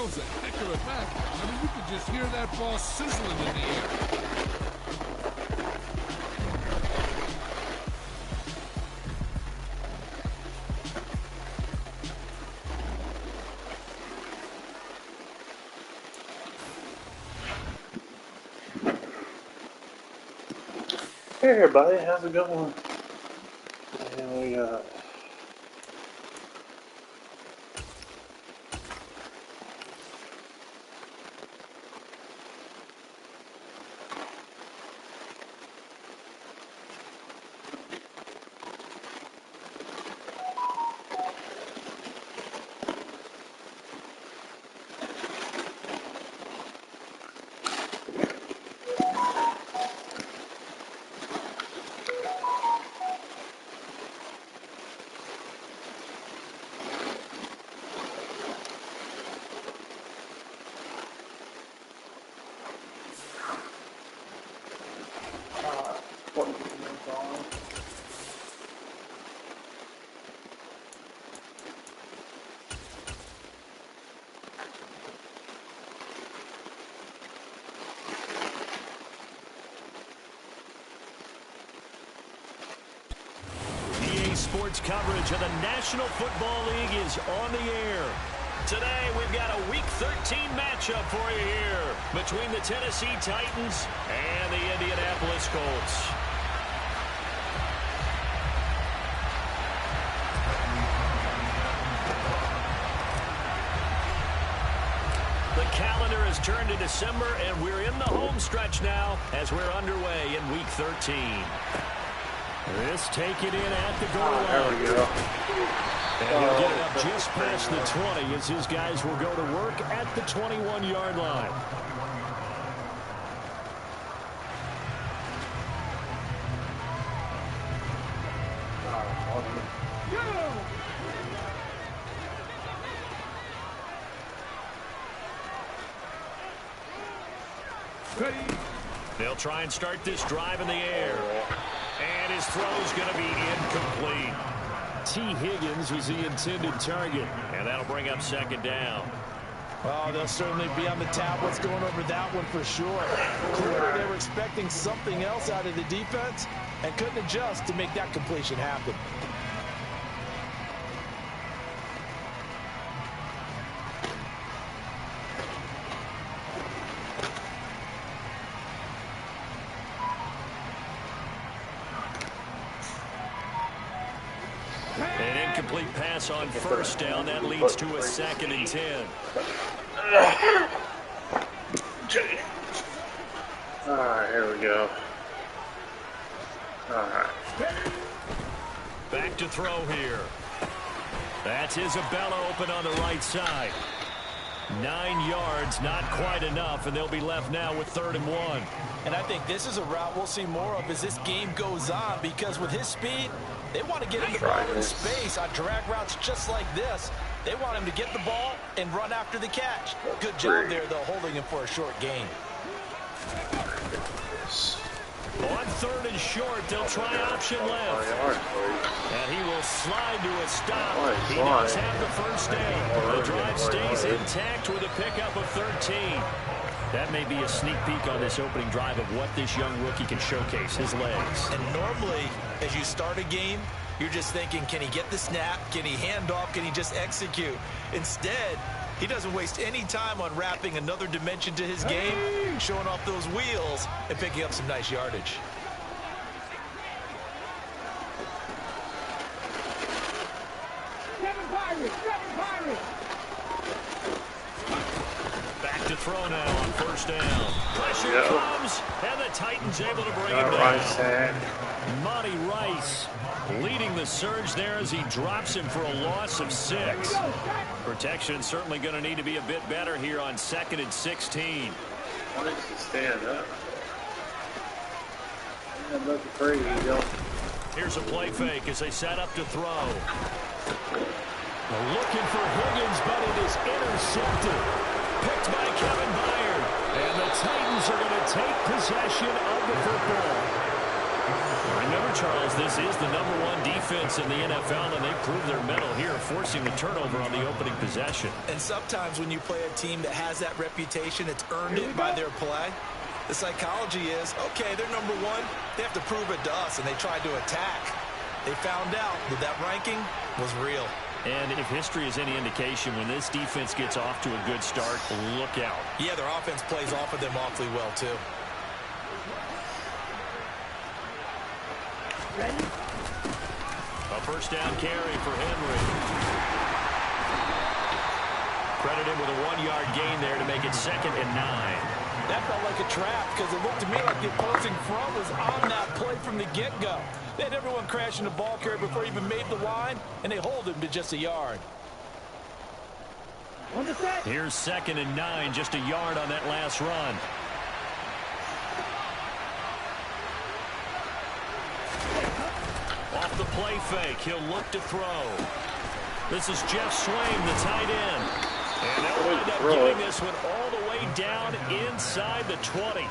That was a heck of a match. I mean, you could just hear that ball sizzling in the air. Hey everybody, how's it going? And we got Sports coverage of the National Football League is on the air. Today, we've got a Week 13 matchup for you here between the Tennessee Titans and the Indianapolis Colts. The calendar has turned to December, and we're in the home stretch now as we're underway in Week 13. This taken in at the goal line. There we go. And he'll get it up just past the 20 as his guys will go to work at the 21-yard line. They'll try and start this drive in the air. And his throw's going to be incomplete. T. Higgins was the intended target, and that'll bring up second down. Well, they'll certainly be on the tablets going over that one for sure. Clearly, they were expecting something else out of the defense and couldn't adjust to make that completion happen. An incomplete pass on first down. That leads to a 2nd and 10. All right, here we go. All right. Back to throw here. That's Isabella open on the right side. 9 yards, not quite enough, and they'll be left now with 3rd and 1. And I think this is a route we'll see more of as this game goes on, because with his speed, they want to get him the ball in space on drag routes just like this. They want him to get the ball and run after the catch. Good job there, though, holding him for a short gain. On 3rd and short, they'll try option left. And he will slide to a stop. He does have the first down. The drive stays intact with a pickup of 13. That may be a sneak peek on this opening drive of what this young rookie can showcase, his legs. And normally, as you start a game, you're just thinking, can he get the snap? Can he hand off? Can he just execute? Instead, he doesn't waste any time on wrapping another dimension to his game, showing off those wheels, and picking up some nice yardage. Back to throw now on first down. Pressure comes, and the Titans able to bring him down. Monty Rice leading the surge there as he drops him for a loss of 6. Protection certainly going to need to be a bit better here on 2nd and 16. Why does he stand up? Here's a play fake as they set up to throw. Looking for Higgins, but it is intercepted. Picked by Kevin Byard. And the Titans are going to take possession of the football. Remember, Charles, this is the #1 defense in the NFL, and they proved their mettle here, forcing the turnover on the opening possession. And sometimes when you play a team that has that reputation, it's earned it by their play. The psychology is, okay, they're #1. They have to prove it to us, and they tried to attack. They found out that that ranking was real. And if history is any indication, when this defense gets off to a good start, look out. Yeah, their offense plays off of them awfully well, too. A first down carry for Henry. Credited with a 1-yard gain there to make it 2nd and 9. That felt like a trap because it looked to me like the opposing front was on that play from the get-go. They had everyone crashing the ball carrier before he even made the line, and they hold him to just a yard. Here's 2nd and 9, just a yard on that last run. Off the play fake, he'll look to throw. This is Jeff Swaim, the tight end. And they'll wind up getting this one all the way down inside the 20.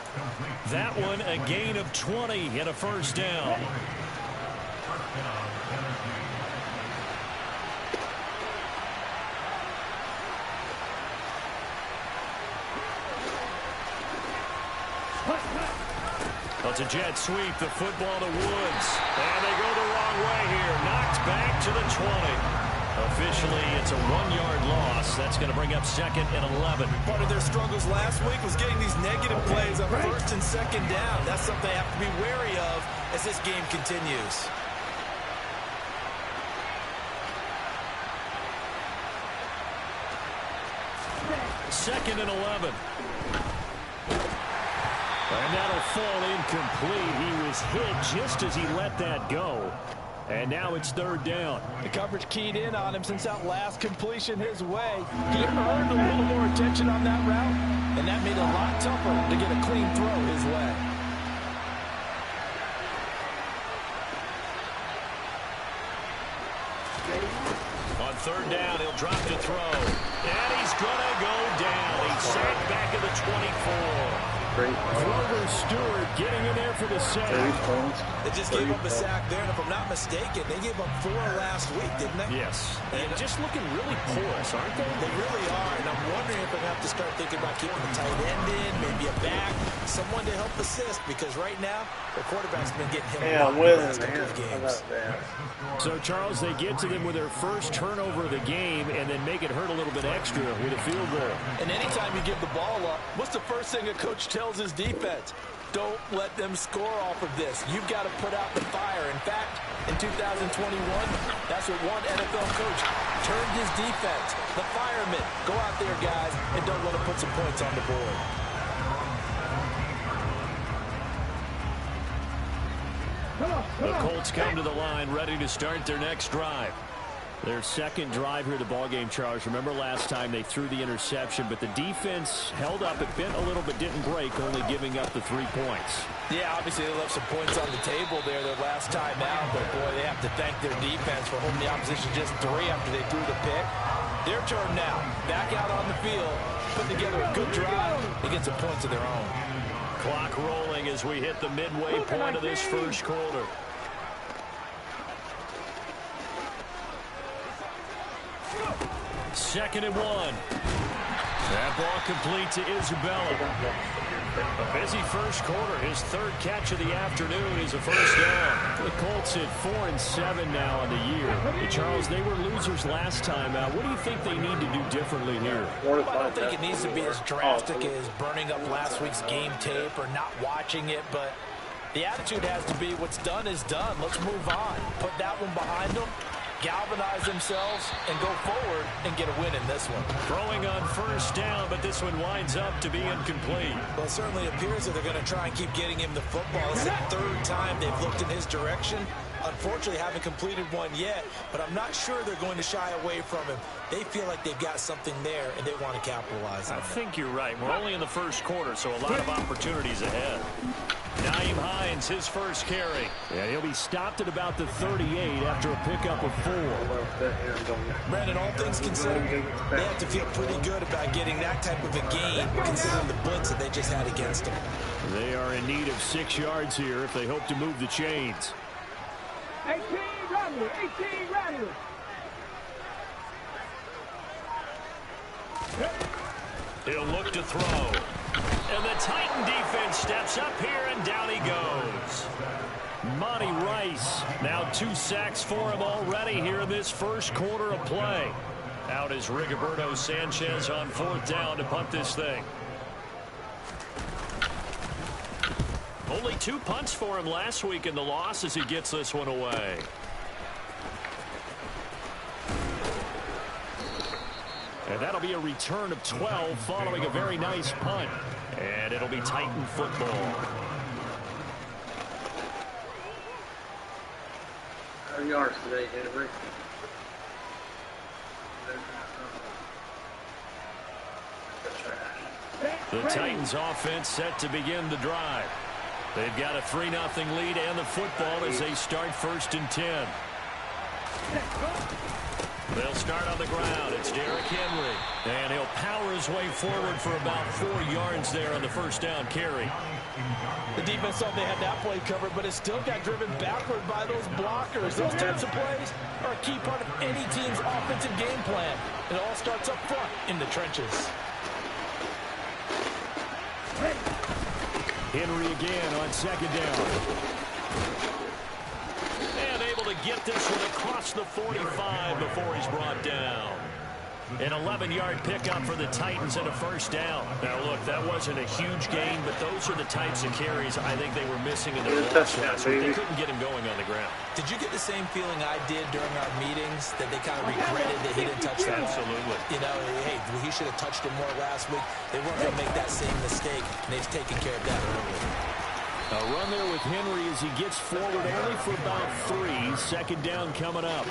That one a gain of 20 and a first down. Well, it's a jet sweep, the football to Woods. And they go the wrong way here. Knocked back to the 20. Officially, it's a 1-yard loss. That's going to bring up 2nd and 11. Part of their struggles last week was getting these negative plays on 1st and 2nd down. That's something they have to be wary of as this game continues. Second and 11. And that'll fall incomplete. He was hit just as he let that go. And now it's 3rd down. The coverage keyed in on him since that last completion his way. He earned a little more attention on that route, and that made it a lot tougher to get a clean throw his way. On 3rd down, he'll drop to throw. And he's going to go down. He's sacked back at the 24. Grover Stewart getting in there for the sack. They just gave up a sack there, and if I'm not mistaken, they gave up 4 last week, didn't they? Yes. And just looking really porous, aren't they? They really are, and I'm wondering if they're going to have to start thinking about keeping the tight end in, maybe a back, someone to help assist, because right now, their quarterback's been getting him a lot in the last couple of games. So, Charles, they get to them with their first turnover of the game and then make it hurt a little bit extra with a field goal. And anytime you give the ball up, what's the first thing a coach tells his defense? Don't let them score off of this. You've got to put out the fire. In fact, in 2021, that's what one NFL coach turned his defense. The firemen. Go out there, guys, and don't let them put some points on the board. The Colts come to the line ready to start their next drive. Their second drive here of the ballgame, Charles. Remember last time they threw the interception, but the defense held up. It bent a little but didn't break, only giving up the 3 points. Yeah, obviously they left some points on the table there their last time out, but boy, they have to thank their defense for holding the opposition just 3 after they threw the pick. Their turn now. Back out on the field, putting together a good drive to get some points of their own. Clock rolling as we hit the midway point of this first quarter. Second and 1. That ball complete to Isabella. A busy first quarter. His 3rd catch of the afternoon is a first down. The Colts at 4-7 now on the year. Hey, Charles, they were losers last time out. What do you think they need to do differently here? Well, I don't think it needs to be as drastic as burning up last week's game tape or not watching it, but the attitude has to be what's done is done. Let's move on. Put that one behind them. Galvanize themselves and go forward and get a win in this one. Throwing on first down, but this one winds up to be incomplete. Well, it certainly appears that they're going to try and keep getting him the football. It's the 3rd time they've looked in his direction. Unfortunately, haven't completed one yet, but I'm not sure they're going to shy away from him. They feel like they've got something there, and they want to capitalize on it. I think you're right. We're only in the first quarter, so a lot of opportunities ahead. Nyheim Hines, his first carry. Yeah, he'll be stopped at about the 38 after a pickup of 4. Brandon, all things considered, they have to feel pretty good about getting that type of a gain, considering the blitz that they just had against them. They are in need of 6 yards here if they hope to move the chains. He'll look to throw. And the Titan defense steps up here, and down he goes. Monty Rice, now 2 sacks for him already here in this first quarter of play. Out is Rigoberto Sanchez on 4th down to punt this thing. Only 2 punts for him last week in the loss as he gets this one away. And that'll be a return of 12 following a very nice punt. And it'll be Titan football. How are yards today, Henry? The Titans offense set to begin the drive. They've got a 3-0 lead and the football as they start 1st and 10. They'll start on the ground. It's Derrick Henry. And he'll power his way forward for about 4 yards there on the 1st down carry. The defense thought they had that play covered, but it still got driven backward by those blockers. Those types of plays are a key part of any team's offensive game plan. It all starts up front in the trenches. Henry again on 2nd down. And able to get this one across the 45 before he's brought down. An 11-yard pickup for the Titans and a 1st down. Now, look, that wasn't a huge gain, but those are the types of carries I think they were missing in the loss last week. They couldn't get him going on the ground. Did you get the same feeling I did during our meetings, that they kind of regretted that he didn't touch that? Absolutely. You know, hey, he should have touched it more last week. They weren't going to make that same mistake, and they've taken care of that early. A run there with Henry as he gets forward only for about 3. 2nd down coming up.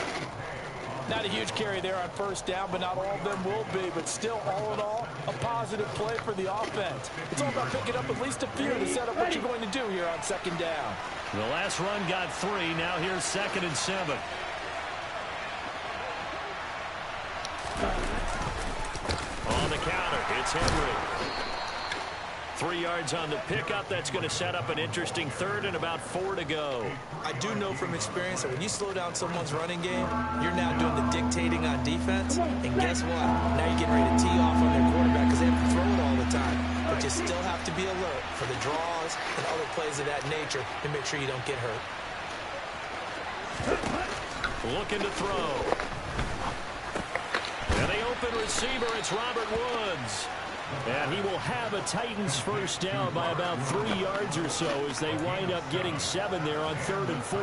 Not a huge carry there on 1st down, but not all of them will be. But still, all in all, a positive play for the offense. It's all about picking up at least a few to set up what you're going to do here on 2nd down. The last run got 3. Now here's 2nd and 7. On the counter, it's Henry. 3 yards on the pickup. That's going to set up an interesting 3rd and about 4 to go. I do know from experience that when you slow down someone's running game, you're now doing the dictating on defense. And guess what? Now you're getting ready to tee off on their quarterback because they have to throw it all the time. But you still have to be alert for the draws and other plays of that nature to make sure you don't get hurt. Looking to throw. And the open receiver, it's Robert Woods. And he will have a Titans 1st down by about 3 yards or so as they wind up getting 7 there on 3rd and 4.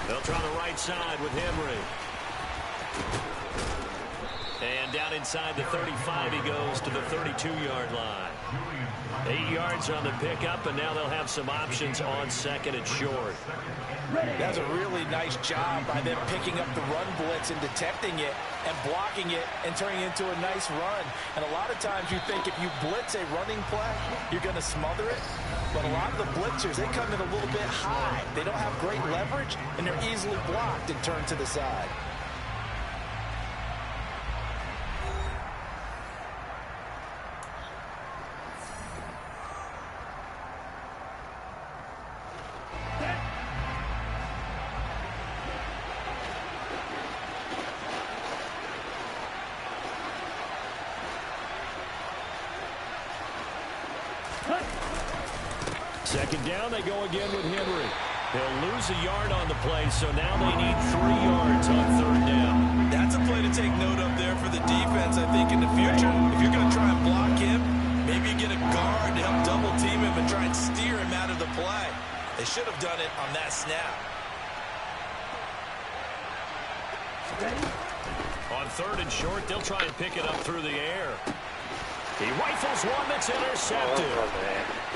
They'll try the right side with Henry. And down inside the 35 he goes to the 32-yard line. 8 yards on the pickup, and now they'll have some options on 2nd and short. That's a really nice job by them picking up the run blitz and detecting it and blocking it and turning it into a nice run. And a lot of times you think if you blitz a running play, you're going to smother it. But a lot of the blitzers, they come in a little bit high. They don't have great leverage, and they're easily blocked and turned to the side. Second down, they go again with Henry. They'll lose a yard on the play, so now they need 3 yards on 3rd down. That's a play to take note of there for the defense, I think, in the future. If you're going to try and block him, maybe you get a guard to help double team him and try and steer him out of the play. They should have done it on that snap. On 3rd and short, they'll try and pick it up through the air. He rifles one that's intercepted.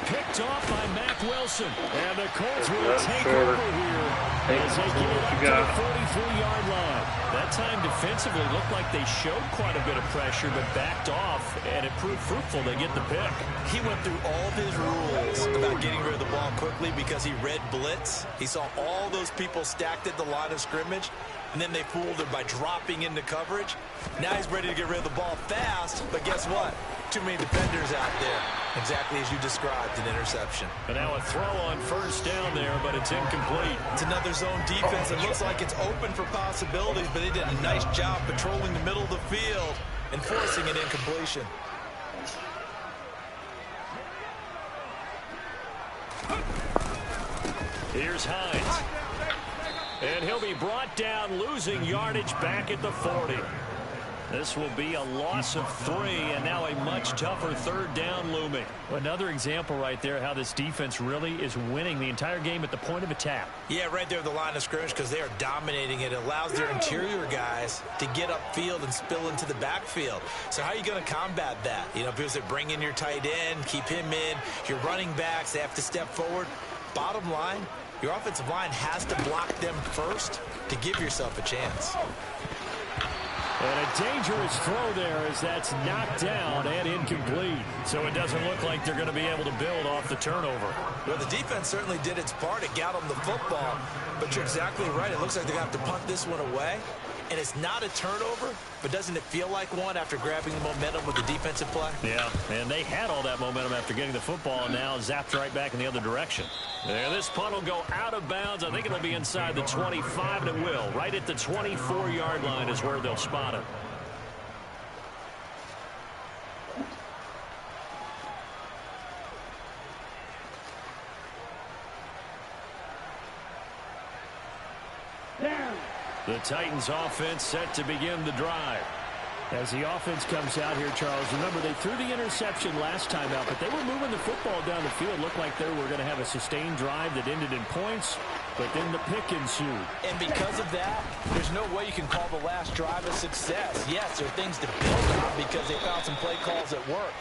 Picked off by Mack Wilson. And the Colts will take over here as they get it up to the 43-yard line. That time defensively looked like they showed quite a bit of pressure but backed off, and it proved fruitful. They get the pick. He went through all of his rules about getting rid of the ball quickly because he read blitz. He saw all those people stacked at the line of scrimmage, and then they fooled him by dropping into coverage. Now he's ready to get rid of the ball fast, but guess what? Too many defenders out there. Exactly as you described, an interception. And now a throw on first down there, but it's incomplete. It's another zone defense. It looks like it's open for possibilities, but they did a nice job patrolling the middle of the field and forcing an incompletion. Here's Hines. And he'll be brought down, losing yardage back at the 40. This will be a loss of 3, and now a much tougher third down looming. Another example right there how this defense really is winning the entire game at the point of attack. Yeah, right there at the line of scrimmage because they are dominating it. It allows their interior guys to get upfield and spill into the backfield. So how are you going to combat that? You know, because they bring in your tight end, keep him in. Your running backs, they have to step forward. Bottom line, your offensive line has to block them first to give yourself a chance. And a dangerous throw there as that's knocked down and incomplete. So it doesn't look like they're going to be able to build off the turnover. Well, the defense certainly did its part. It got them the football. But you're exactly right. It looks like they're going to have to punt this one away. And it's not a turnover, but doesn't it feel like one after grabbing the momentum with the defensive play? Yeah, and they had all that momentum after getting the football and now zapped right back in the other direction. There, this punt will go out of bounds. I think it'll be inside the 25, and it will. Right at the 24-yard line is where they'll spot it. The Titans offense set to begin the drive. As the offense comes out here, Charles, remember they threw the interception last time out, but they were moving the football down the field. Looked like they were going to have a sustained drive that ended in points, but then the pick ensued. And because of that, there's no way you can call the last drive a success. Yes, there are things to build on because they found some play calls that work.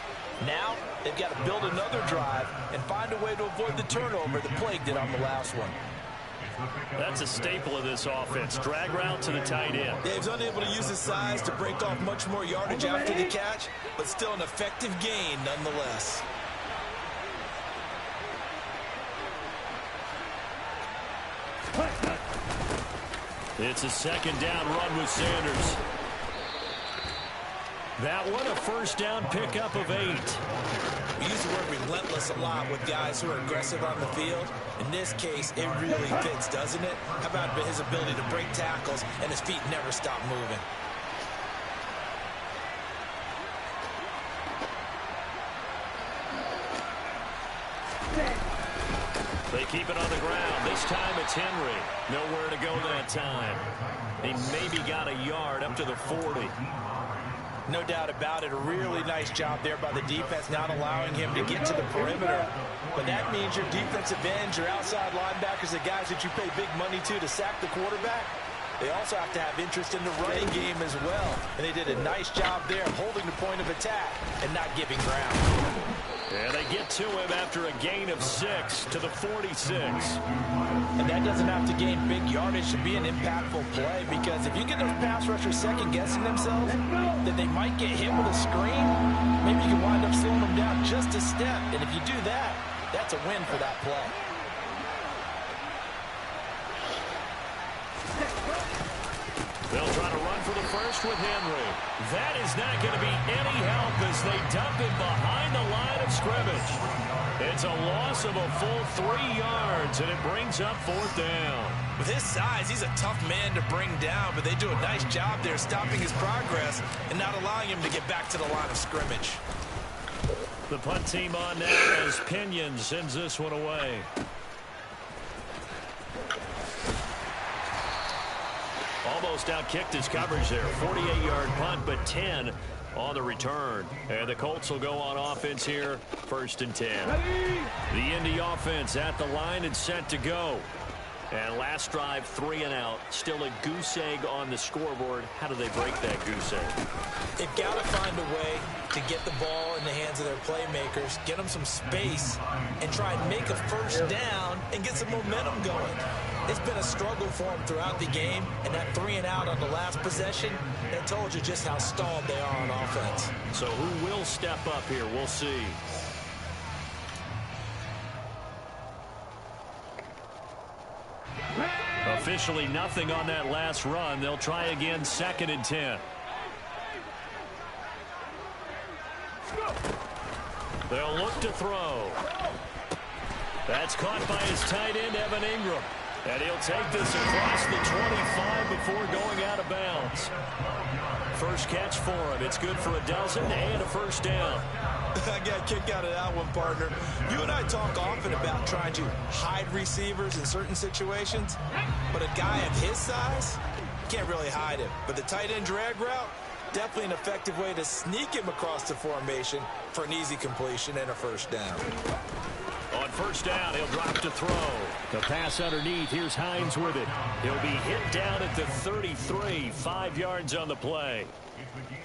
Now, they've got to build another drive and find a way to avoid the turnover that plagued it on the last one. That's a staple of this offense. Drag route to the tight end. Yeah, he's unable to use his size to break off much more yardage after the catch, but still an effective gain nonetheless. It's a second down run with Sanders. That one, a first down pickup of 8. We use the word relentless a lot with guys who are aggressive on the field. In this case, it really fits, doesn't it? How about his ability to break tackles and his feet never stop moving? They keep it on the ground. This time it's Henry. Nowhere to go that time. He maybe got a yard up to the 40. No doubt about it. A really nice job there by the defense, not allowing him to get to the perimeter. But that means your defensive ends, your outside linebackers, the guys that you pay big money to sack the quarterback, they also have to have interest in the running game as well. And they did a nice job there of holding the point of attack and not giving ground. And they get to him after a gain of 6 to the 46. And that doesn't have to gain big yardage to be an impactful play, because if you get those pass rushers second-guessing themselves, then they might get hit with a screen. Maybe you can wind up slowing them down just a step. And if you do that, that's a win for that play. They'll try to run for the first with Henry. That is not going to be any help as they dump him behind the line of scrimmage. It's a loss of a full 3 yards, and it brings up 4th down. With his size, he's a tough man to bring down, but they do a nice job there stopping his progress and not allowing him to get back to the line of scrimmage. The punt team on now as Pinion sends this one away. Almost outkicked his coverage there. 48-yard punt, but 10 on the return. And the Colts will go on offense here, 1st and 10. The Indy offense at the line and set to go. And last drive, 3 and out. Still a goose egg on the scoreboard. How do they break that goose egg? They've got to find a way to get the ball in the hands of their playmakers, get them some space, and try and make a first down and get some momentum going. It's been a struggle for them throughout the game, and that 3 and out on the last possession, that told you just how stalled they are on offense. So who will step up here? We'll see. Officially nothing on that last run. They'll try again, 2nd and 10. They'll look to throw. That's caught by his tight end, Evan Ingram. And he'll take this across the 25 before going out of bounds. First catch for him. It's good for a dozen and a first down. I got a kick out of that one, partner. You and I talk often about trying to hide receivers in certain situations, but a guy of his size, can't really hide him. But the tight end drag route, definitely an effective way to sneak him across the formation for an easy completion and a first down. On first down, he'll drop to throw. The pass underneath. Here's Hines with it. He'll be hit down at the 33, 5 yards on the play.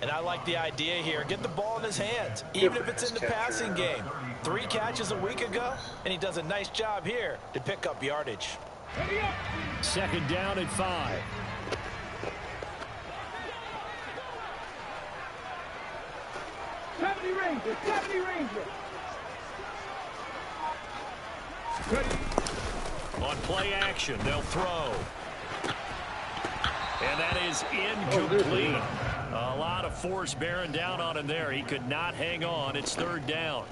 And I like the idea here. Get the ball in his hands, even if it's in the passing game. 3 catches a week ago, and he does a nice job here to pick up yardage. Second down at 5. On play action, they'll throw. And that is incomplete. A lot of force bearing down on him there. He could not hang on. It's third down.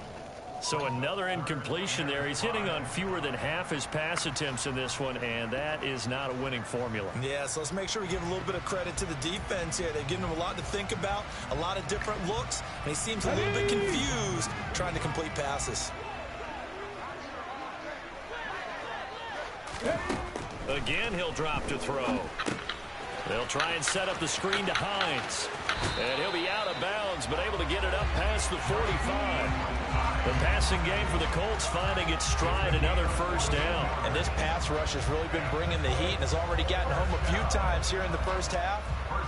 So another incompletion there. He's hitting on fewer than half his pass attempts in this one, and that is not a winning formula. Yeah, so let's make sure we give a little bit of credit to the defense here. They've given him a lot to think about, a lot of different looks, and he seems a little bit confused trying to complete passes. Again, he'll drop to throw. They'll try and set up the screen to Hines. And he'll be out of bounds, but able to get it up past the 45. The passing game for the Colts finding its stride, another first down. And this pass rush has really been bringing the heat and has already gotten home a few times here in the first half.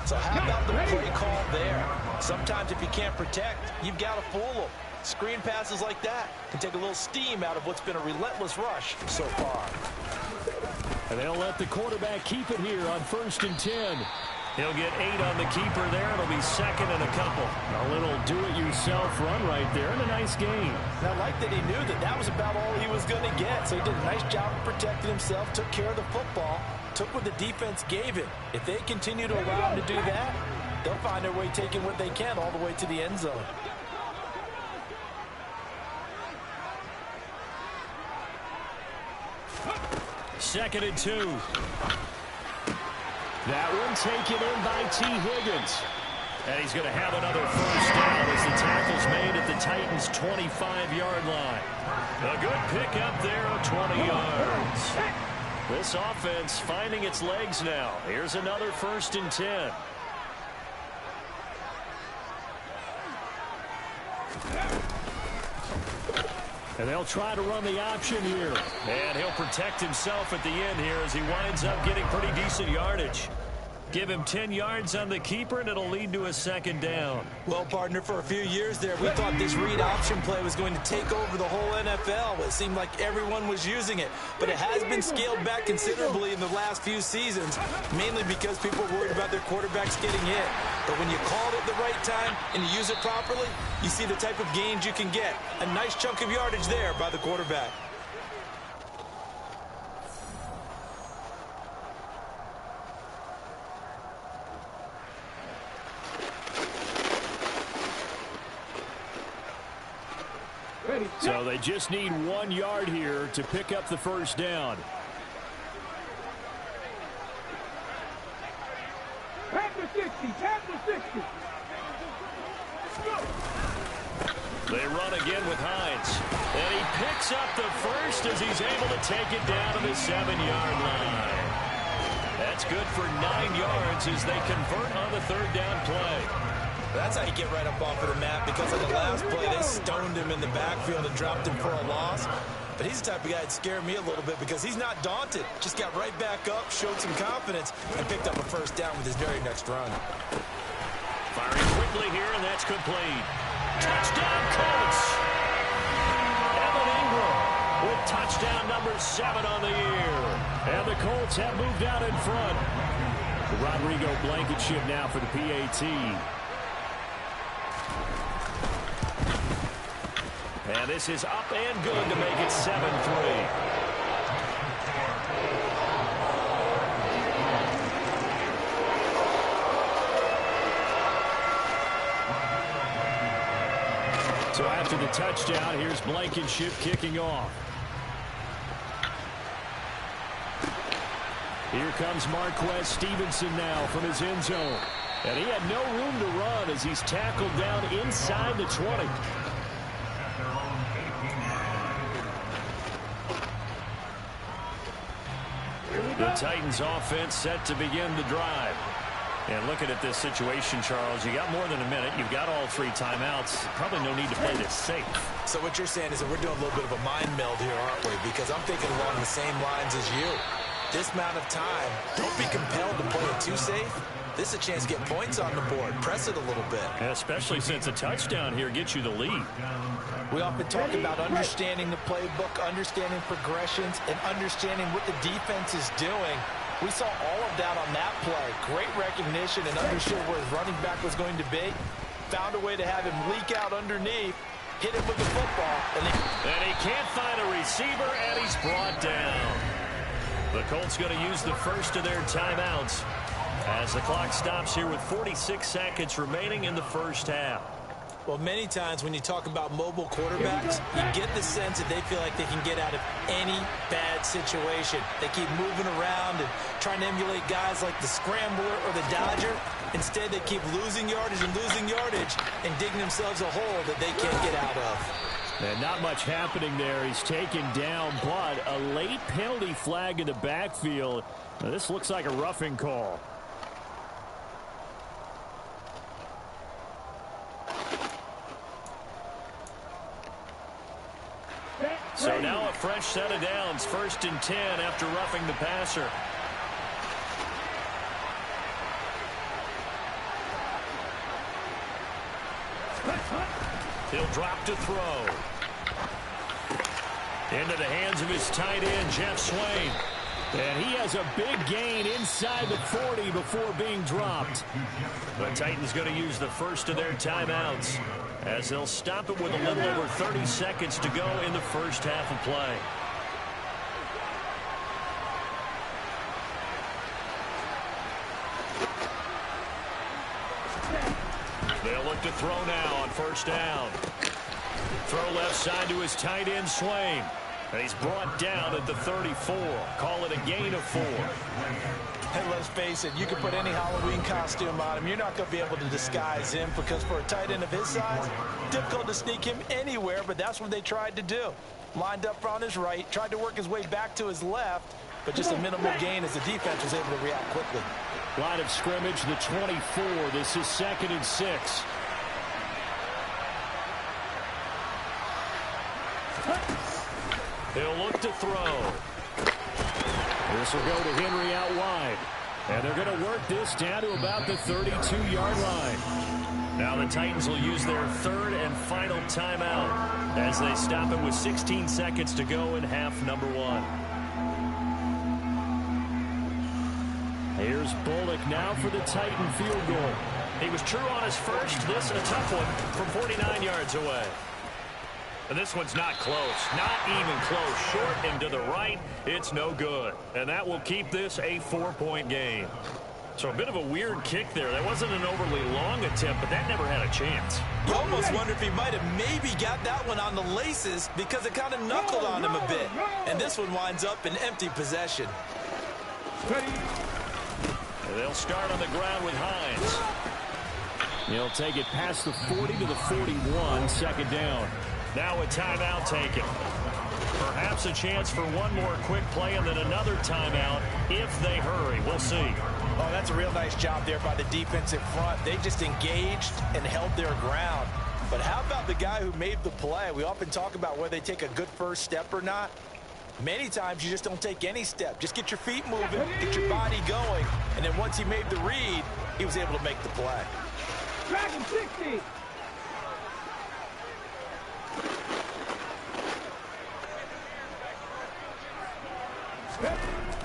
So how about the play call there? Sometimes if you can't protect, you've got to fool them. Screen passes like that can take a little steam out of what's been a relentless rush so far. And they'll let the quarterback keep it here on 1st and 10. He'll get 8 on the keeper there. It'll be second and a couple. A little do-it-yourself run right there and a nice gain. And I like that he knew that that was about all he was going to get. So he did a nice job of protecting himself, took care of the football, took what the defense gave him. If they continue to allow him to do that, they'll find their way taking what they can all the way to the end zone. Second and 2. That one taken in by T. Higgins. And he's going to have another first down as the tackle's made at the Titans' 25-yard line. A good pickup there of 20 yards. This offense finding its legs now. Here's another 1st and 10. And they'll try to run the option here. And he'll protect himself at the end here as he winds up getting pretty decent yardage. Give him 10 yards on the keeper, and it'll lead to a second down. Well, partner, for a few years there, we thought this read option play was going to take over the whole NFL. It seemed like everyone was using it. But it has been scaled back considerably in the last few seasons, mainly because people are worried about their quarterbacks getting hit. But when you call it at the right time and you use it properly, you see the type of gains you can get. A nice chunk of yardage there by the quarterback. So they just need 1 yard here to pick up the first down. They run again with Hines. And he picks up the first as he's able to take it down to the 7-yard line. That's good for 9 yards as they convert on the third down play. That's how you get right up off of the mat, because on the last play, they stoned him in the backfield and dropped him for a loss. But he's the type of guy that scared me a little bit because he's not daunted. Just got right back up, showed some confidence, and picked up a first down with his very next run. Firing quickly here, and that's complete. Touchdown, Colts! Evan Ingram with touchdown number 7 on the year. And the Colts have moved out in front. Rodrigo Blankenship now for the PAT. And this is up and good to make it 7-3. So after the touchdown, here's Blankenship kicking off. Here comes Marquez Stevenson now from his end zone. And he had no room to run as he's tackled down inside the 20. The Titans offense set to begin the drive. And looking at this situation, Charles, you got more than a minute. You've got all 3 timeouts. Probably no need to play this safe. So what you're saying is that we're doing a little bit of a mind meld here, aren't we? Because I'm thinking along the same lines as you. This amount of time, don't be compelled to play it too safe. This is a chance to get points on the board. Press it a little bit. Especially since a touchdown here gets you the lead. We often talk about understanding the playbook, understanding progressions, and understanding what the defense is doing. We saw all of that on that play. Great recognition and understood where his running back was going to be. Found a way to have him leak out underneath, hit him with the football. And he can't find a receiver, and he's brought down. The Colts going to use the first of their timeouts as the clock stops here with 46 seconds remaining in the first half. Well, many times when you talk about mobile quarterbacks, you get the sense that they feel like they can get out of any bad situation. They keep moving around and trying to emulate guys like the Scrambler or the Dodger. Instead, they keep losing yardage and digging themselves a hole that they can't get out of. And not much happening there. He's taken down, but a late penalty flag in the backfield. Now, this looks like a roughing call. So now a fresh set of downs, 1st and 10 after roughing the passer. He'll drop to throw. Into the hands of his tight end, Jeff Swain. And he has a big gain inside the 40 before being dropped. The Titans going to use the first of their timeouts as they'll stop it with a little over 30 seconds to go in the first half of play. They'll look to throw now on 1st down. Throw left side to his tight end, Swain. And he's brought down at the 34. Call it a gain of 4. And let's face it, you can put any Halloween costume on him. You're not going to be able to disguise him because for a tight end of his size, difficult to sneak him anywhere, but that's what they tried to do. Lined up on his right, tried to work his way back to his left, but just a minimal gain as the defense was able to react quickly. Line of scrimmage, the 24. This is 2nd and 6. He'll look to throw. This will go to Henry out wide. And they're going to work this down to about the 32-yard line. Now the Titans will use their 3rd and final timeout as they stop it with 16 seconds to go in half number 1. Here's Bullock now for the Titan field goal. He was true on his first. This a tough one from 49 yards away. And this one's not close. Not even close. Short and to the right. It's no good. And that will keep this a 4-point game. So a bit of a weird kick there. That wasn't an overly long attempt, but that never had a chance. You almost wonder if he might have maybe got that one on the laces because it kind of knuckled on him a bit. And this one winds up in empty possession. And they'll start on the ground with Hines. He'll take it past the 40 to the 41, 2nd down. Now a timeout taken. Perhaps a chance for one more quick play and then another timeout if they hurry. We'll see. Oh, that's a real nice job there by the defensive front. They just engaged and held their ground. But how about the guy who made the play? We often talk about whether they take a good first step or not. Many times you just don't take any step. Just get your feet moving, get your body going, and then once he made the read, he was able to make the play. Dragon 60!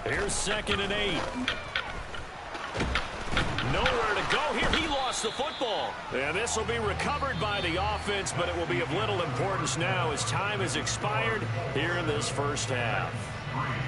Here's 2nd and 8. Nowhere to go here. He lost the football. And this will be recovered by the offense, but it will be of little importance now as time has expired here in this first half.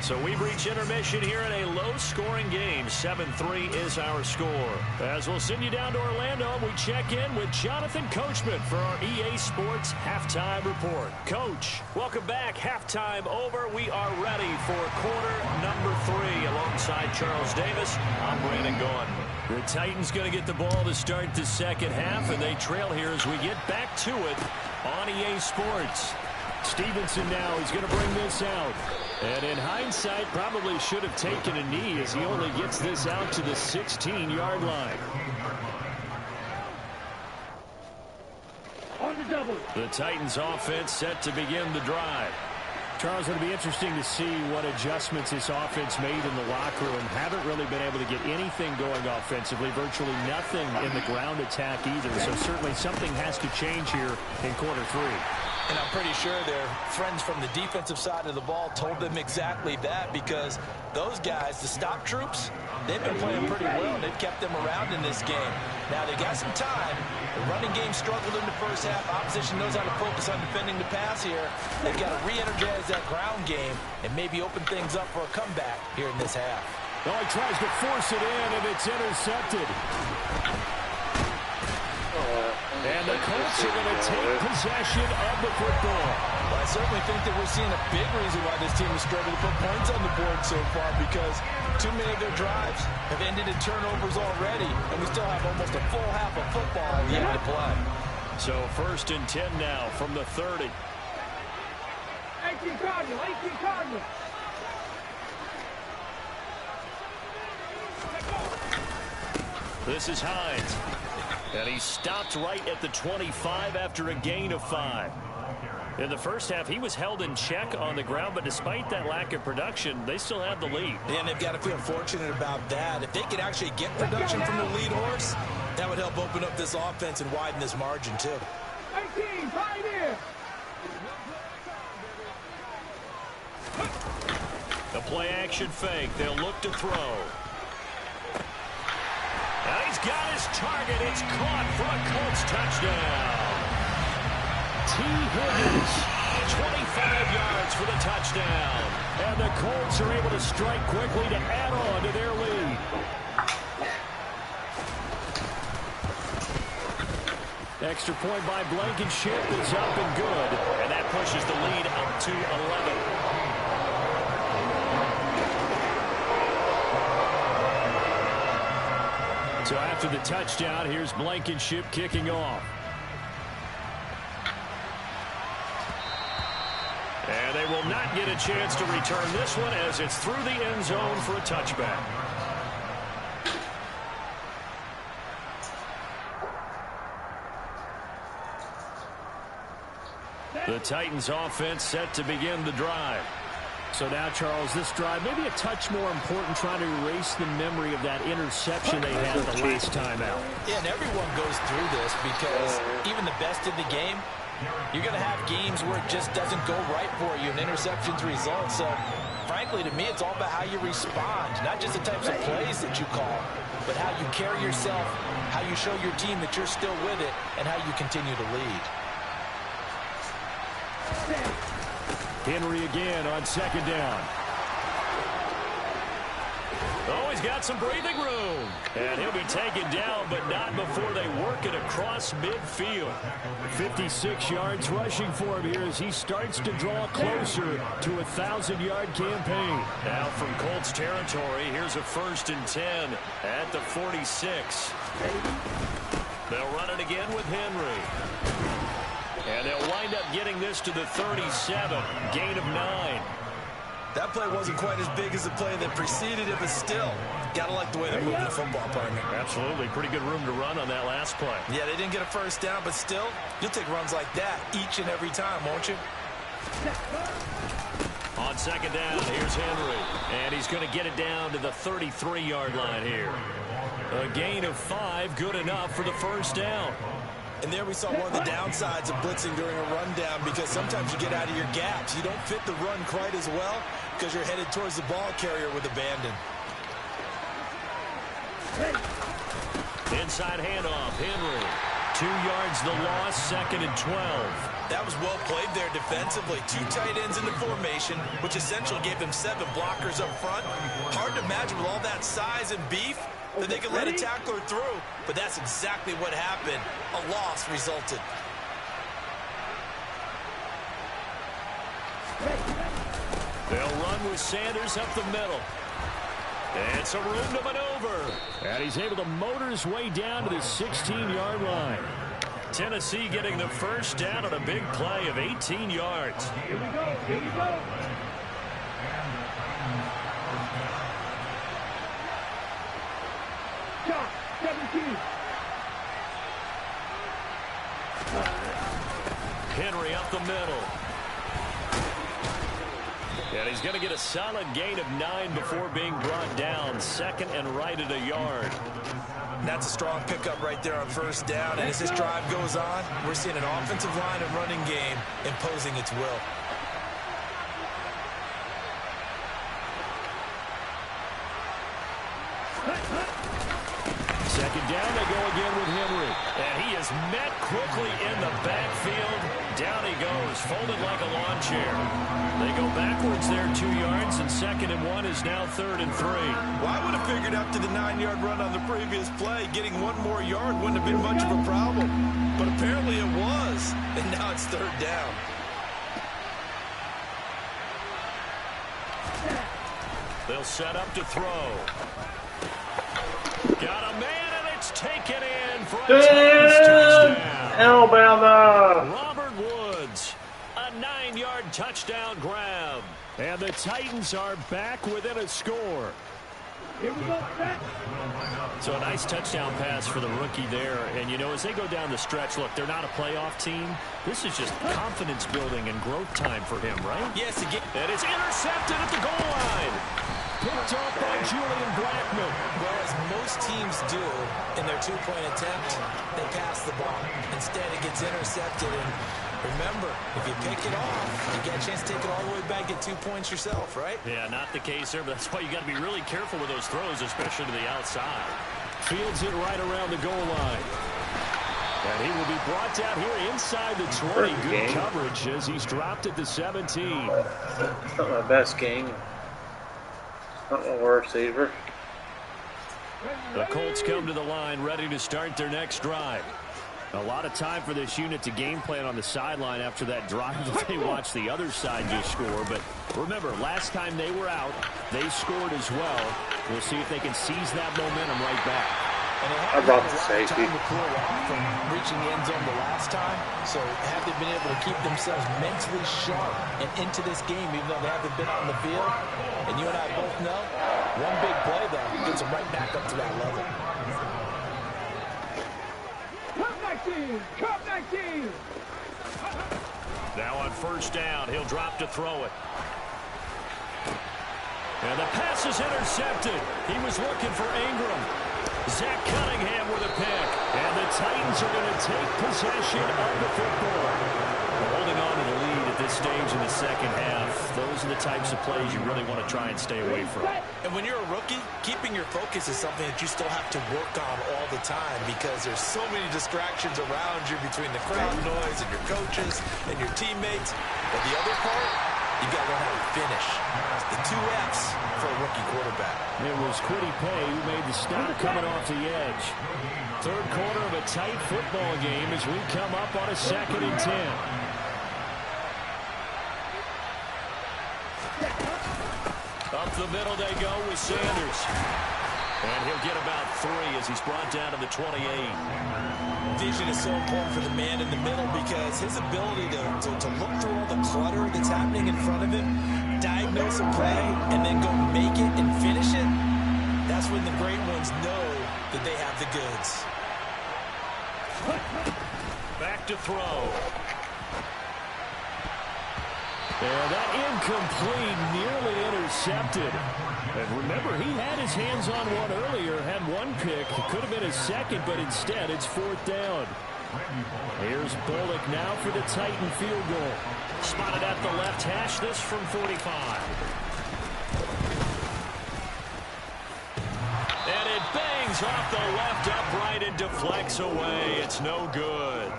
So we've reached intermission here in a low-scoring game. 7-3 is our score. As we'll send you down to Orlando, we check in with Jonathan Coachman for our EA Sports Halftime Report. Coach, welcome back. Halftime over. We are ready for quarter number 3 alongside Charles Davis. I'm Brandon Gaughan. The Titans going to get the ball to start the second half, and they trail here as we get back to it on EA Sports. Stevenson now is going to bring this out. And in hindsight, probably should have taken a knee as he only gets this out to the 16-yard line. On the double. The Titans offense set to begin the drive. Charles, it'll be interesting to see what adjustments this offense made in the locker room. Haven't really been able to get anything going offensively, virtually nothing in the ground attack either. So certainly something has to change here in quarter 3. And I'm pretty sure their friends from the defensive side of the ball told them exactly that, because those guys, the stop troops, they've been playing pretty well. They've kept them around in this game. Now, they got some time. The running game struggled in the first half. Opposition knows how to focus on defending the pass here. They've got to re-energize that ground game and maybe open things up for a comeback here in this half. Oh, he tries to force it in, and it's intercepted. And the Colts are going to take possession of the football. Well, I certainly think that we're seeing a big reason why this team has struggled to put points on the board so far, because too many of their drives have ended in turnovers already, and we still have almost a full half of football yet to play. So 1st and 10 now from the 30. 18 Cardinals, 18 Cardinals. This is Hines. And he stopped right at the 25 after a gain of 5. In the first half, he was held in check on the ground, but despite that lack of production, they still have the lead. And they've got to feel fortunate about that. If they could actually get production from the lead horse, that would help open up this offense and widen this margin too. 18, Pioneer. The play-action fake. They'll look to throw. And he's got his target. It's caught for a Colts touchdown. T. Higgins, 25 yards for the touchdown. And the Colts are able to strike quickly to add on to their lead. Extra point by Blankenship is up and good. And that pushes the lead up to 11. So after the touchdown, here's Blankenship kicking off. And they will not get a chance to return this one as it's through the end zone for a touchback. The Titans offense set to begin the drive. So now, Charles, this drive maybe a touch more important, trying to erase the memory of that interception they had the last time out. Yeah, and everyone goes through this because even the best in the game, you're going to have games where it just doesn't go right for you and interceptions result. So, frankly, to me, it's all about how you respond, not just the types of plays that you call, but how you carry yourself, how you show your team that you're still with it, and how you continue to lead. Henry again on 2nd down. Oh, he's got some breathing room. And he'll be taken down, but not before they work it across midfield. 56 yards rushing for him here as he starts to draw closer to a 1,000-yard campaign. Now from Colts territory, here's a 1st and 10 at the 46. They'll run it again with Henry. And they'll wind up getting this to the 37, gain of 9. That play wasn't quite as big as the play that preceded it, but still, gotta like the way they're moving the football, partner. Absolutely, pretty good room to run on that last play. Yeah, they didn't get a first down, but still, you'll take runs like that each and every time, won't you? On 2nd down, here's Henry. And he's going to get it down to the 33-yard line here. A gain of 5, good enough for the first down. And there we saw one of the downsides of blitzing during a rundown, because sometimes you get out of your gaps. You don't fit the run quite as well because you're headed towards the ball carrier with abandon. onside handoff. Henry. 2 yards the loss, 2nd and 12. That was well played there defensively. 2 tight ends in the formation, which essentially gave them 7 blockers up front. Hard to imagine with all that size and beef that they could let a tackler through. But that's exactly what happened. A loss resulted. They'll run with Sanders up the middle. It's a room to maneuver. And he's able to motor his way down to the 16-yard line. Tennessee getting the first down on a big play of 18 yards. Here we go. Here we go. Shot. 17. Henry up the middle. And he's going to get a solid gain of 9 before being brought down. 2nd and right at a yard. That's a strong pickup right there on first down. And as this drive goes on, we're seeing an offensive line and running game imposing its will. Second down, they go again with Henry. And he is met quickly in the backfield. Down he goes, folded like a lawn chair. They go backwards there 2 yards, and 2nd and 1 is now 3rd and 3. Well, I would have figured after the 9-yard run on the previous play, getting 1 more yard wouldn't have been much of a problem. But apparently it was, and now it's 3rd down. They'll set up to throw. Got a man, and it's taken in for a touchdown. Alabama! Robert Woods, a 9-yard touchdown grab. And the Titans are back within a score. Here we go. Set. So a nice touchdown pass for the rookie there. And, you know, as they go down the stretch, look, they're not a playoff team. This is just confidence building and growth time for him, right? Yes, again. And it's intercepted at the goal line. Picked up by Julian Blackmon. Well, as most teams do in their 2-point attempt, they pass the ball. Instead, it gets intercepted. And remember, if you pick it off, you get a chance to take it all the way back, get 2 points yourself, right? Yeah, not the case there, but that's why you got to be really careful with those throws, especially to the outside. Fields it right around the goal line. And he will be brought down here inside the 20. Good coverage as he's dropped at the 17. It's not my best game. Not my worst either. The Colts come to the line ready to start their next drive. A lot of time for this unit to game plan on the sideline after that drive that they watched the other side just score. But remember, last time they were out, they scored as well. We'll see if they can seize that momentum right back. And they I brought the safety. time to cool off from reaching the end zone the last time. So have they been able to keep themselves mentally sharp and into this game, even though they haven't been on the field? And you and I both know, one big play, though, gets them right back up to that level. Cup 19. Cup 19. Now on first down, he'll drop to throw it. And the pass is intercepted. He was looking for Ingram. Zach Cunningham with a pick. And the Titans are going to take possession of the football. Holding on to the lead at this stage in the second half. Those are the types of plays you really want to try and stay away from. And when you're a rookie, keeping your focus is something that you still have to work on all the time because there's so many distractions around you between the crowd noise and your coaches and your teammates. But the other part, you got to learn how to finish. The 2 F's for a rookie quarterback. It was Kwity Paye who made the stop coming off the edge. Third quarter of a tight football game as we come up on a 2nd and 10. Up the middle they go with Sanders. And he'll get about 3 as he's brought down to the 28. Vision is so important for the man in the middle because his ability to look through all the clutter that's happening in front of him, diagnose a play, and then go make it and finish it, that's when the great ones know that they have the goods. Back to throw. And that incomplete, nearly intercepted. And remember, he had his hands on one earlier, had one pick. It could have been his second, but instead it's 4th down. Here's Bullock now for the Titan field goal. Spotted at the left hash, this from 45. And it bangs swings off the left upright and deflects away. It's no good.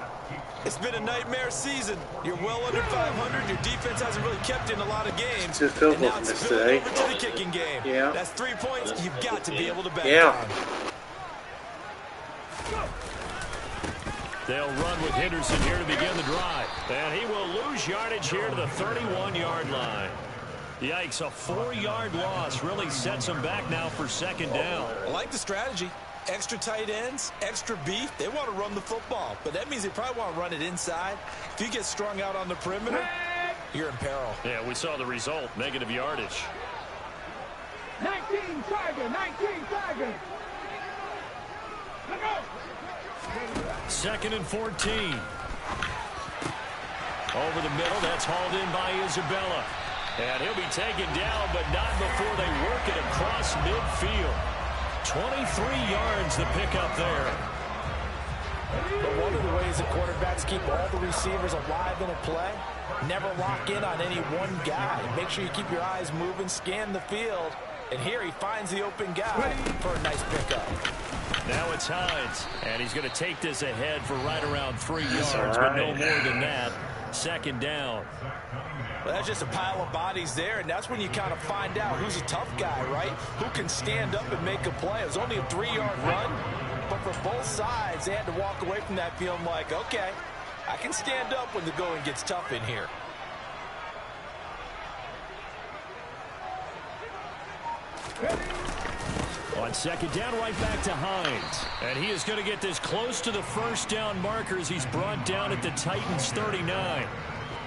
It's been a nightmare season. You're well under 500. Your defense hasn't really kept in a lot of games. And now it's spilling over to the kicking game. Yeah. That's 3 points you've got to be able to bank on. They'll run with Henderson here to begin the drive. And he will lose yardage here to the 31-yard line. Yikes, a 4-yard loss really sets him back now for second down. I like the strategy. Extra tight ends, extra beef. They want to run the football, but that means they probably want to run it inside. If you get strung out on the perimeter, you're in peril. Yeah, we saw the result, negative yardage. 19 Tiger, 19 Tiger. Let's go. 2nd and 14. Over the middle, that's hauled in by Isabella. And he'll be taken down, but not before they work it across midfield. 23 yards the pickup there. But one of the ways that quarterbacks keep all the receivers alive in a play, never lock in on any one guy. Make sure you keep your eyes moving, scan the field. And here he finds the open guy for a nice pickup. Now it's Hines, and he's going to take this ahead for right around 3 yards, but no more than that. Second down. Well, that's just a pile of bodies there, and that's when you kind of find out who's a tough guy, right? Who can stand up and make a play. It was only a 3-yard run, but for both sides, they had to walk away from that feeling like, okay, I can stand up when the going gets tough in here. On second down, right back to Hines. And he is going to get this close to the first down marker as he's brought down at the Titans' 39.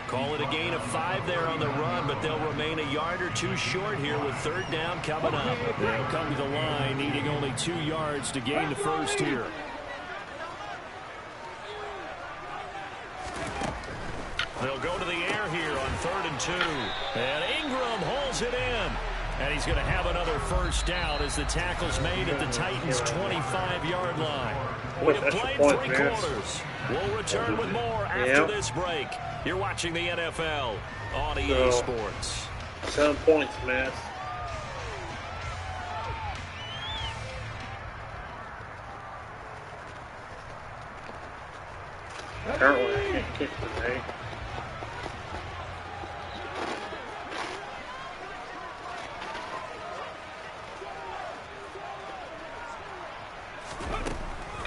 Call it a gain of 5 there on the run, but they'll remain a yard or 2 short here with third down coming up. They'll come to the line, needing only 2 yards to gain the first here. They'll go to the air here on 3rd and 2. And Ingram holds it in. And he's going to have another first down as the tackle's made at the Titans' 25-yard line. We have played 3 quarters. We'll return with more after this break. You're watching the NFL on EA Sports. 7 points, man. Apparently, I can't kick today.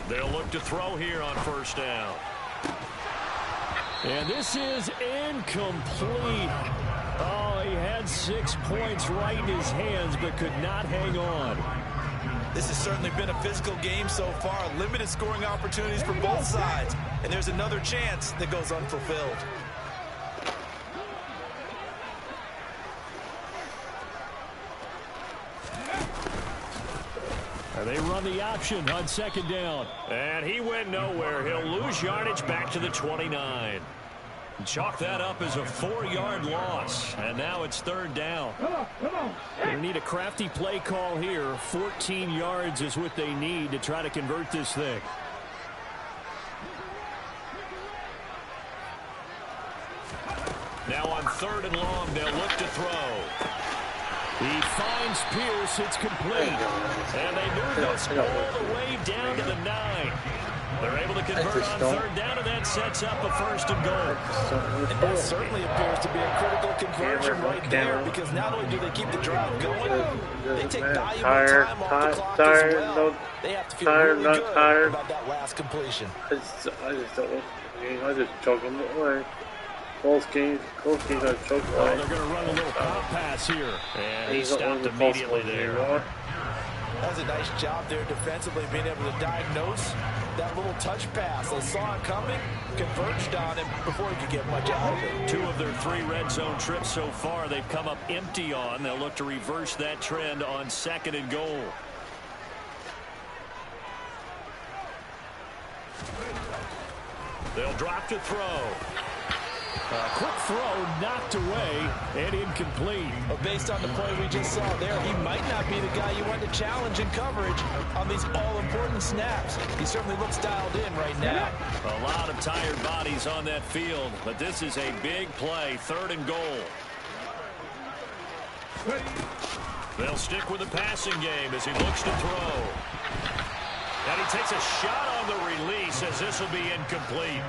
They'll look to throw here on first down. And this is incomplete. Oh, he had 6 points right in his hands, but could not hang on. This has certainly been a physical game so far. Limited scoring opportunities for both sides. And there's another chance that goes unfulfilled. They run the option on second down. And he went nowhere. He'll lose yardage back to the 29. Chalk that up as a 4-yard loss. And now it's third down. They need a crafty play call here. 14 yards is what they need to try to convert this thing. Now on 3rd and long, they'll look to throw. He finds Pierce. It's complete. And they move this all the way down to the 9. They're able to convert on 3rd down, and that sets up a 1st and goal. And that certainly appears to be a critical conversion right there, because not only do they keep the drive going, they take valuable time off the clock as well. They have to feel really good about that last completion. I just don't. I just choke them away. Close games, I choke away. They're going to run a little pop pass here, and he stopped immediately there. That was a nice job there defensively, being able to diagnose that little touch pass. They saw it coming, converged on him before he could get much out of it. 2 of their 3 red zone trips so far they've come up empty on. They'll look to reverse that trend on 2nd and goal. They'll drop to throw. A quick throw knocked away and incomplete. But based on the play we just saw there, he might not be the guy you want to challenge in coverage on these all-important snaps. He certainly looks dialed in right now. A lot of tired bodies on that field, but this is a big play, 3rd and goal. They'll stick with the passing game as he looks to throw. And he takes a shot on the release as this will be incomplete.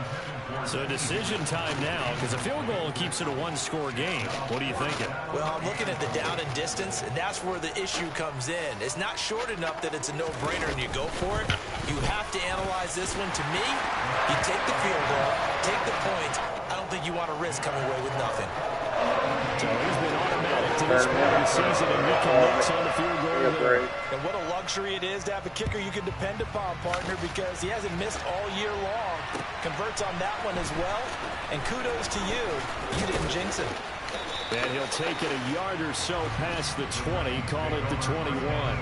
So decision time now because a field goal keeps it a one-score game. What are you thinking? Well, I'm looking at the down and distance, and that's where the issue comes in. It's not short enough that it's a no-brainer and you go for it. You have to analyze this one. To me, you take the field goal, take the points. I don't think you want to risk coming away with nothing. So he's been automatic to this point of the season, and he connects on the field goal here. And what a luxury it is to have a kicker you can depend upon, partner, because he hasn't missed all year long. Converts on that one as well. And kudos to you. You didn't jinx it. And he'll take it a yard or so past the 20, call it the 21.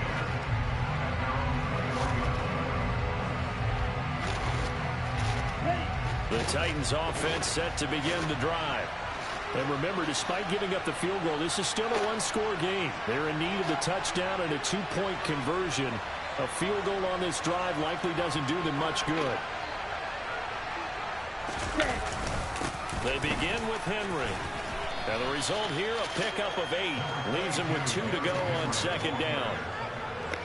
The Titans offense set to begin the drive. And remember, despite giving up the field goal, this is still a one-score game. They're in need of the touchdown and a two-point conversion. A field goal on this drive likely doesn't do them much good. They begin with Henry. And the result here, a pickup of 8. Leaves them with 2 to go on second down.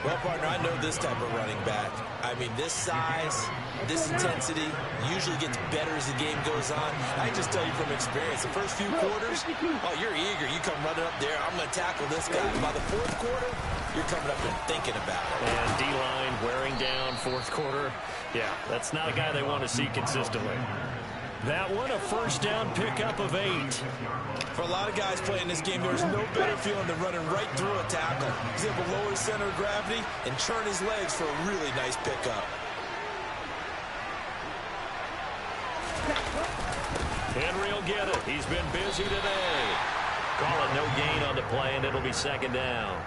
Well, partner, I know this type of running back. I mean, this size, this intensity usually gets better as the game goes on. I can just tell you from experience, the first few quarters, oh, you're eager. You come running up there, I'm going to tackle this guy. By the fourth quarter, you're coming up and thinking about it. And D-line wearing down fourth quarter. Yeah, that's not a guy they want to see consistently. That one, a first down pickup of 8. For a lot of guys playing this game, there's no better feeling than running right through a tackle. He's able to lower his center of gravity and churn his legs for a really nice pickup. Henry will get it. He's been busy today. Call it no gain on the play, and it'll be second down.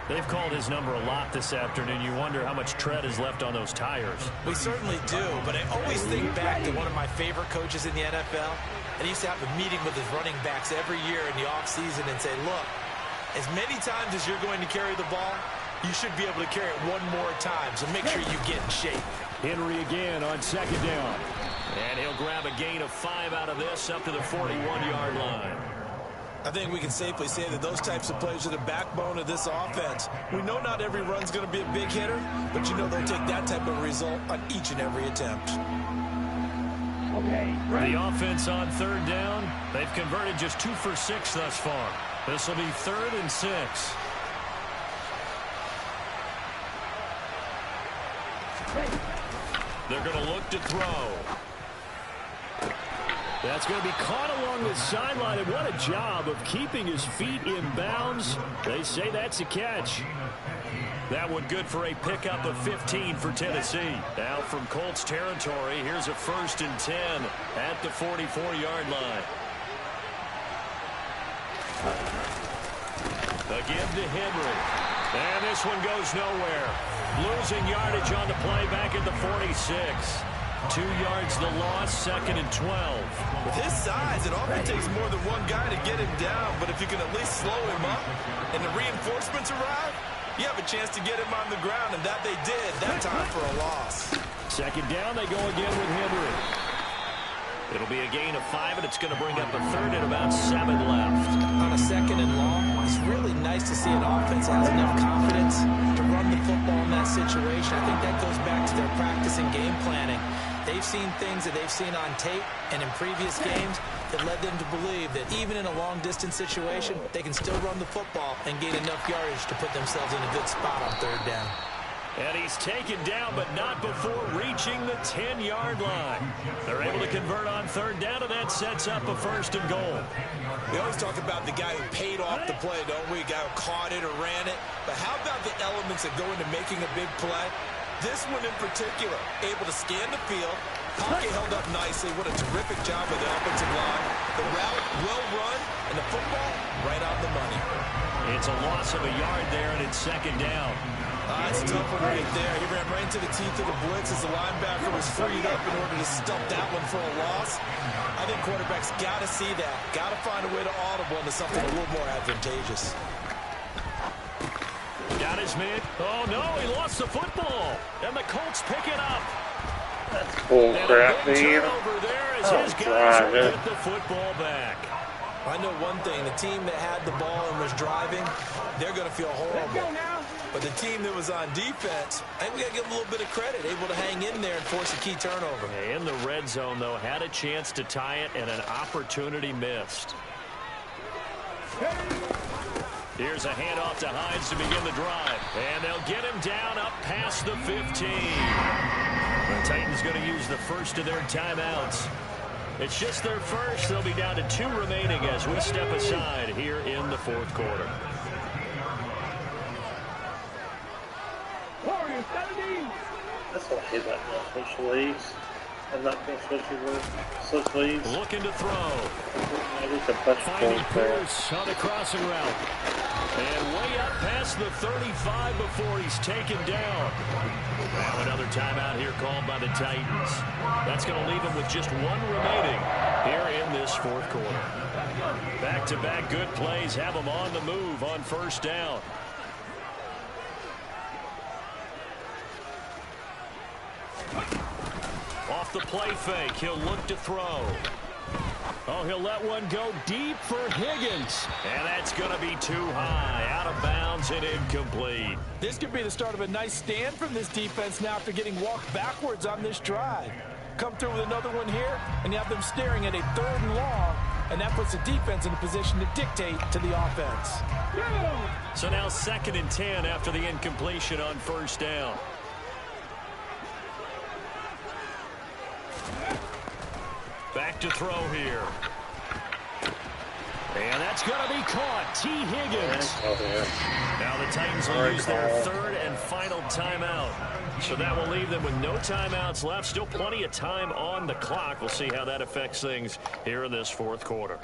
They've called his number a lot this afternoon. You wonder how much tread is left on those tires. We certainly do, but I always think back to one of my favorite coaches in the NFL. And he used to have a meeting with his running backs every year in the offseason and say, look, as many times as you're going to carry the ball, you should be able to carry it one more time, so make sure you get in shape. Henry again on second down. And he'll grab a gain of 5 out of this up to the 41-yard line. I think we can safely say that those types of plays are the backbone of this offense. We know not every run's going to be a big hitter, but you know they'll take that type of result on each and every attempt. Okay. The offense on third down, they've converted just 2 for 6 thus far. This will be 3rd and 6. They're going to look to throw. That's going to be caught along the sideline, and what a job of keeping his feet in bounds. They say that's a catch. That one good for a pickup of 15 for Tennessee. Now from Colts territory, here's a 1st and 10 at the 44-yard line. Again to Henry. And this one goes nowhere. Losing yardage on the play back at the 46. 2 yards the loss, 2nd and 12. With his size, it often takes more than one guy to get him down, but if you can at least slow him up and the reinforcements arrive, you have a chance to get him on the ground, and that they did that time for a loss. Second down, they go again with Henry. It'll be a gain of 5, and it's going to bring up a 3rd and about 7 left. On a 2nd and long, it's really nice to see an offense that has enough confidence to run the football in that situation. I think that goes back to their practice and game planning. They've seen things that they've seen on tape and in previous games that led them to believe that even in a long-distance situation, they can still run the football and gain enough yardage to put themselves in a good spot on 3rd down. And he's taken down, but not before reaching the 10-yard line. They're able to convert on 3rd down, and that sets up a 1st and goal. We always talk about the guy who paid off the play, don't we? The guy who caught it or ran it. But how about the elements that go into making a big play? This one in particular, able to scan the field. Pocket held up nicely. What a terrific job with the offensive line. The route, well run, and the football right on the money. It's a loss of a yard there, and it's 2nd down. It's a tough one right there. He ran right into the teeth of the blitz as the linebacker was freed up in order to stump that one for a loss. I think quarterbacks got to see that. Got to find a way to audible into something a little more advantageous. Got his man. Oh, no, he lost the football. And the Colts pick it up. That's bull crap, man. Turnover there as his guys will get the football back. I know one thing. The team that had the ball and was driving, they're going to feel horrible. But the team that was on defense, I think we got to give them a little bit of credit, able to hang in there and force a key turnover. In the red zone, though, had a chance to tie it and an opportunity missed. Here's a handoff to Hines to begin the drive. And they'll get him down up past the 15. The Titans going to use the first of their timeouts. It's just their first. They'll be down to 2 remaining as we step aside here in the fourth quarter. Warriors 17. That's what I hate about switch leads. I'm not going to switch leads. Looking to throw. Finding Pierce on the crossing route. And way up past the 35 before he's taken down. Now another timeout here called by the Titans. That's going to leave them with just 1 remaining here in this fourth quarter. Back-to-back good plays have them on the move on first down. Off the play fake, he'll look to throw. Oh, he'll let one go deep for Higgins. And that's going to be too high, out of bounds and incomplete. This could be the start of a nice stand from this defense now after getting walked backwards on this drive. Come through with another one here, and you have them staring at a 3rd and long, and that puts the defense in a position to dictate to the offense. So now 2nd and 10 after the incompletion on first down. Back to throw here. And that's going to be caught. T. Higgins. Now the Titans will use their 3rd and final timeout. So that will leave them with no timeouts left. Still plenty of time on the clock. We'll see how that affects things here in this fourth quarter.